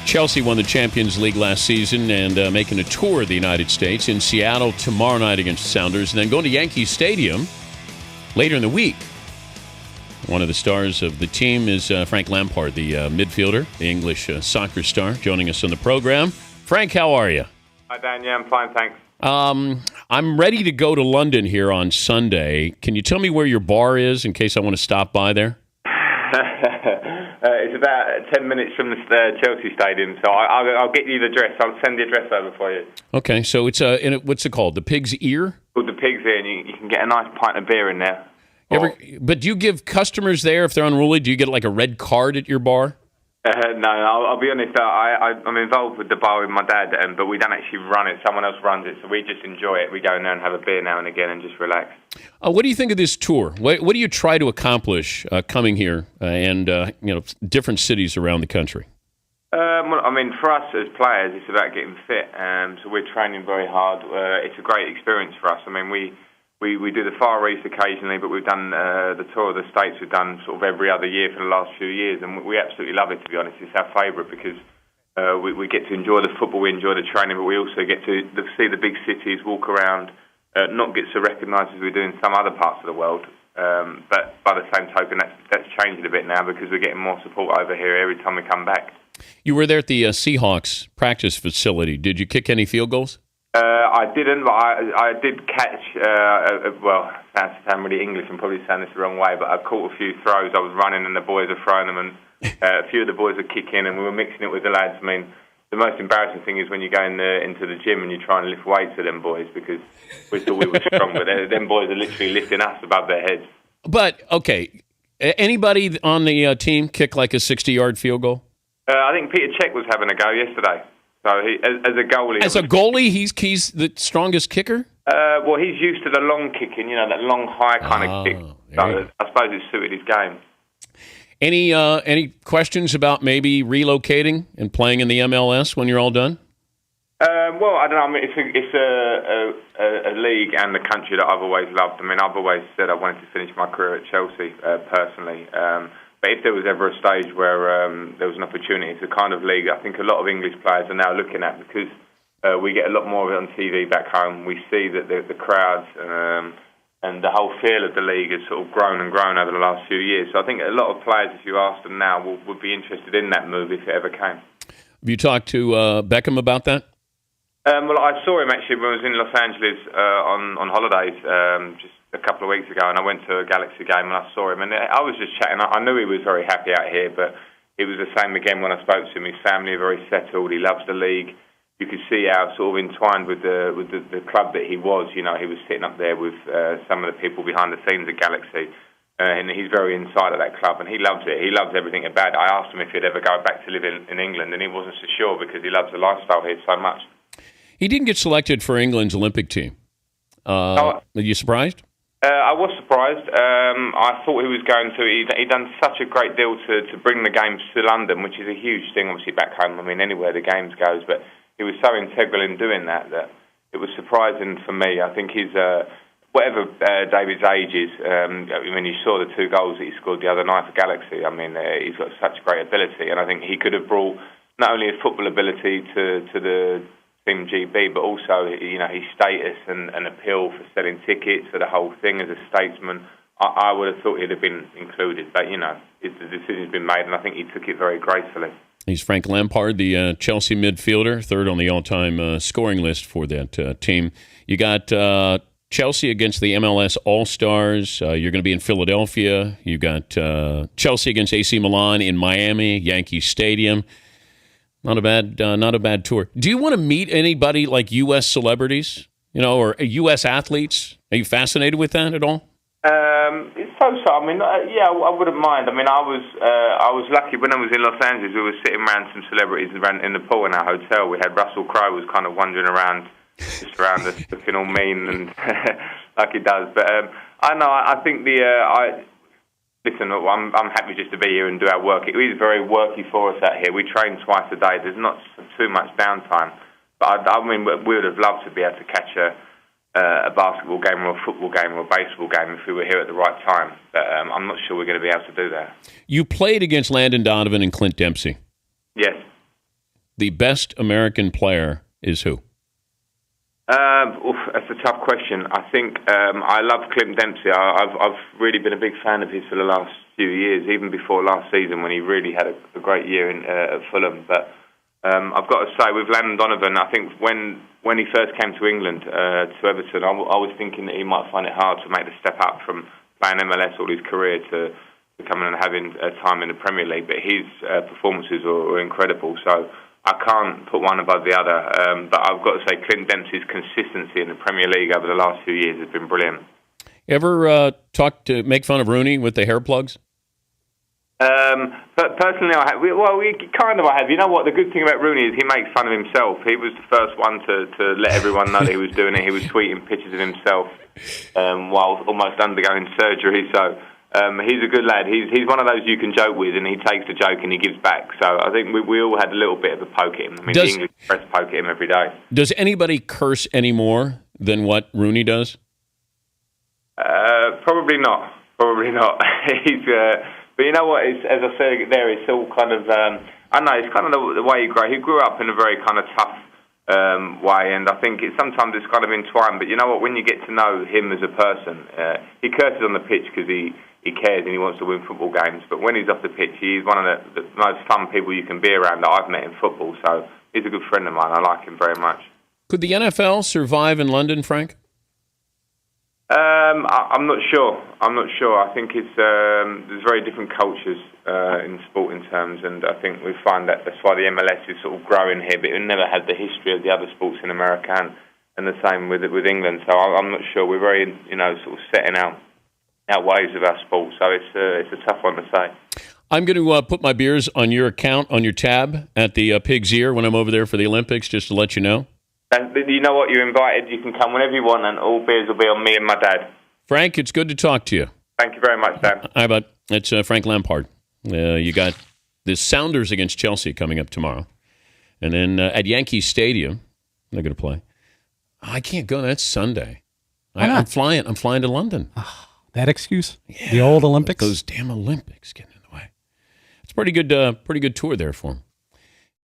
Chelsea won the Champions League last season and making a tour of the United States in Seattle tomorrow night against the Sounders, and then going to Yankee Stadium later in the week. One of the stars of the team is Frank Lampard, the midfielder, the English soccer star, joining us on the program. Frank, how are you? Hi, Dan. Yeah, I'm fine, thanks. I'm ready to go to London here on Sunday. Can you tell me where your bar is in case I want to stop by there? It's about 10 minutes from the Chelsea Stadium, so I'll get you the address. I'll send the address over for you. Okay, so it's what's it called? The Pig's Ear? Called the Pig's Ear, and you can get a nice pint of beer in there. But do you give customers there, if they're unruly, do you get like a red card at your bar? No, I'll be honest. I'm involved with the bar with my dad, but we don't actually run it. Someone else runs it, so we just enjoy it. We go in there and have a beer now and again and just relax. What do you think of this tour? What do you try to accomplish coming here and different cities around the country? Well, I mean, for us as players, it's about getting fit. So we're training very hard. It's a great experience for us. I mean, we do the Far East occasionally, but we've done the tour of the States. We've done sort of every other year for the last few years, and we absolutely love it, to be honest. It's our favourite because we get to enjoy the football, we enjoy the training, but we also get to see the big cities, walk around, not get so recognised as we do in some other parts of the world. But by the same token, that's changing a bit now because we're getting more support over here every time we come back. You were there at the Seahawks practice facility. Did you kick any field goals? I didn't, but I did catch, well, it sounds really English and probably saying this the wrong way, but I caught a few throws. I was running and the boys were throwing them, and a few of the boys were kicking, and we were mixing it with the lads. I mean, the most embarrassing thing is when you go into the gym and you try and lift weights with them boys, because we thought we were strong, but them boys are literally lifting us above their heads. But, okay, anybody on the team kick like a 60-yard field goal? I think Peter Cech was having a go yesterday. So as a goalie... As a goalie, he's the strongest kicker? Well, he's used to the long kicking, that long, high kind of kick. So I suppose it suited his game. Any questions about maybe relocating and playing in the MLS when you're all done? Well, I don't know. I mean, it's a league and the country that I've always loved. I mean, I've always said I wanted to finish my career at Chelsea, personally. But if there was ever a stage where there was an opportunity, it's the kind of league I think a lot of English players are now looking at, because we get a lot more of it on TV back home. We see that the crowds and the whole feel of the league has sort of grown and grown over the last few years. So I think a lot of players, if you ask them now, would be interested in that move if it ever came. Have you talked to Beckham about that? Well, I saw him actually when I was in Los Angeles on holidays just a couple of weeks ago, and I went to a Galaxy game and I saw him, and I was just chatting. I knew he was very happy out here, but it was the same again when I spoke to him. His family are very settled. He loves the league. You could see how sort of entwined with the club that he was. He was sitting up there with some of the people behind the scenes at Galaxy, and he's very inside of that club, and he loves it. He loves everything about it. I asked him if he'd ever go back to live in England, and he wasn't so sure because he loves the lifestyle here so much. He didn't get selected for England's Olympic team. Are you surprised? I was surprised. I thought he was going to. He'd done such a great deal to bring the games to London, which is a huge thing, obviously, back home. I mean, anywhere the games goes, but he was so integral in doing that it was surprising for me. I think he's, whatever David's age is, when you saw the 2 goals that he scored the other night for Galaxy, I mean, he's got such great ability, and I think he could have brought not only his football ability to the Team GB, but also, his status and appeal for selling tickets for the whole thing as a statesman. I would have thought he'd have been included, but, the decision's been made, and I think he took it very gracefully. He's Frank Lampard, the Chelsea midfielder, third on the all-time scoring list for that team. You got Chelsea against the MLS All-Stars. You're going to be in Philadelphia. You got Chelsea against AC Milan in Miami, Yankee Stadium. Not a bad tour. Do you want to meet anybody like U.S. celebrities, or U.S. athletes? Are you fascinated with that at all? It's so. I mean, yeah, I wouldn't mind. I mean, I was lucky when I was in Los Angeles. We were sitting around some celebrities in the pool in our hotel. We had Russell Crowe was kind of wandering around, just around us, looking all mean and like he does. But I know. I think Listen, I'm happy just to be here and do our work. It is very worky for us out here. We train twice a day. There's not too much downtime. But I mean, we would have loved to be able to catch a basketball game or a football game or a baseball game if we were here at the right time. But I'm not sure we're going to be able to do that. You played against Landon Donovan and Clint Dempsey. Yes. the best American player is who? That's a tough question. I think I love Clint Dempsey. I've really been a big fan of his for the last few years, even before last season when he really had a great year at Fulham. But I've got to say, with Landon Donovan, I think when he first came to England, to Everton, I was thinking that he might find it hard to make the step up from playing MLS all his career to coming and having time in the Premier League. But his performances were incredible. So I can't put one above the other, but I've got to say Clint Dempsey's consistency in the Premier League over the last few years has been brilliant. Ever make fun of Rooney with the hair plugs? But personally, I have. I have. You know what? The good thing about Rooney is he makes fun of himself. He was the first one to let everyone know that he was doing it. He was tweeting pictures of himself while almost undergoing surgery. So he's a good lad. He's one of those you can joke with, and he takes the joke and he gives back. So I think we all had a little bit of a poke at him. I mean, the English press poke at him every day. Does anybody curse any more than what Rooney does? Probably not. Probably not. But you know what? As I said there, it's all kind of. I know it's kind of the way he grew. He grew up in a very kind of tough way, and I think sometimes it's kind of entwined. But you know what? When you get to know him as a person, he curses on the pitch because he cares and he wants to win football games. But when he's off the pitch, he's one of the most fun people you can be around that I've met in football. So he's a good friend of mine. I like him very much. Could the NFL survive in London, Frank? I'm not sure. I think it's there's very different cultures in sporting terms, and I think we find that's why the MLS is sort of growing here. But it never had the history of the other sports in America, and the same with England. So I'm not sure. We're very sort of setting out ways of our sport. So it's a tough one to say. I'm going to put my beers on your account on your tab at the Pig's Ear when I'm over there for the Olympics, just to let you know. You know what? You're invited. You can come whenever you want, and all beers will be on me and my dad. Frank, it's good to talk to you. Thank you very much, Dan. Hi, bud. It's Frank Lampard. You got the Sounders against Chelsea coming up tomorrow. And then at Yankee Stadium, they're going to play. I can't go. That's Sunday. I'm flying to London. Oh, that excuse? Yeah, the old Olympics? Those damn Olympics getting in the way. It's a pretty good tour there for him.